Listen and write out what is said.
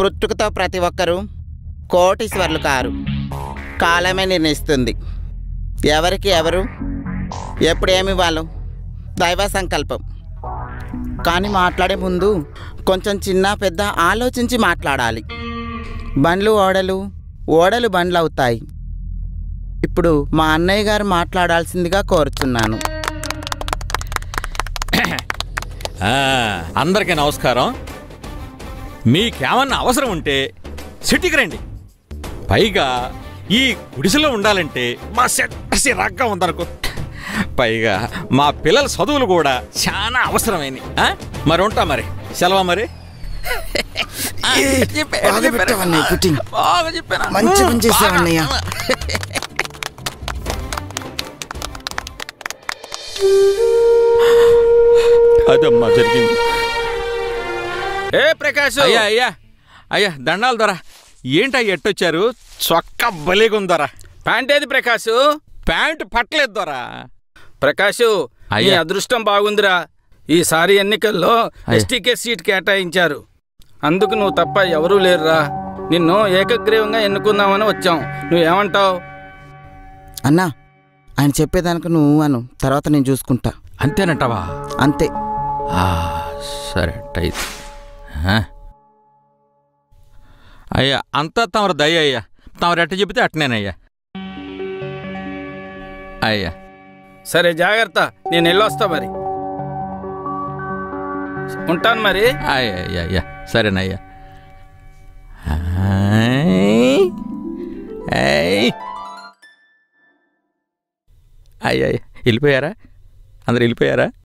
పుట్టుకతో ప్రతి ఒక్కరూ కోటీశ్వర్లు కారు. కాలమే నిర్ణయిస్తుంది ఎవరికి ఎవరు ఎప్పుడు ఏమి ఇవ్వాలో. దైవ సంకల్పం. కానీ మాట్లాడే ముందు కొంచెం చిన్న పెద్ద ఆలోచించి మాట్లాడాలి. బండ్లు ఓడలు, ఓడలు బండ్లు అవుతాయి. ఇప్పుడు మా అన్నయ్య గారు మాట్లాడాల్సిందిగా కోరుచున్నాను. అందరికీ నమస్కారం. మీకేమన్నా అవసరం ఉంటే సిటీకి రండి. పైగా ఈ గుడిసెలో ఉండాలంటే మా సెట్ రగ్గా ఉందనుకో. పైగా మా పిల్లల చదువులు కూడా చాలా అవసరమైనవి. మరి ఉంటా, మరి సెలవా. మరి మంచి పని చేసావన్నయ్య. అదమ్మా జరిగింది. ఏ ప్రకాష్, అయ్యా అయ్యా అయ్యా దండాలు దొరా. ఏంటయ్య ఎట్టొచ్చారు? చొక్కా బలేగా ఉందరా. ప్యాంట్ ఏది ప్రకాష్? ప్యాంటు పట్టలేదు దొరా. ప్రకాష్, నీ అదృష్టం బాగుందిరా. ఈసారి ఎన్నికల్లో ఎస్టీకే సీట్ కేటాయించారు. అందుకు నువ్వు తప్ప ఎవరూ లేరురా. నిన్ను ఏకగ్రీవంగా ఎన్నుకుందామని వచ్చాం. నువ్వేమంటావు? అన్నా, ఆయన చెప్పేదానికి నువ్వు అను, తర్వాత నేను చూసుకుంటా. అంతేనంటావా? అంతే. సరే అయితే. అయ్యా అంతా తమరు దయ అయ్యా. తమరు ఎట్ట చెబితే అట్టనేనయ్యా. అయ్యా సరే, జాగ్రత్త. నేను వెళ్ళొస్తా మరి. ఉంటాను మరి. అయ్యా అయ్యా సరేనయ్యా. అయ్యా వెళ్ళిపోయారా? అందరు వెళ్ళిపోయారా?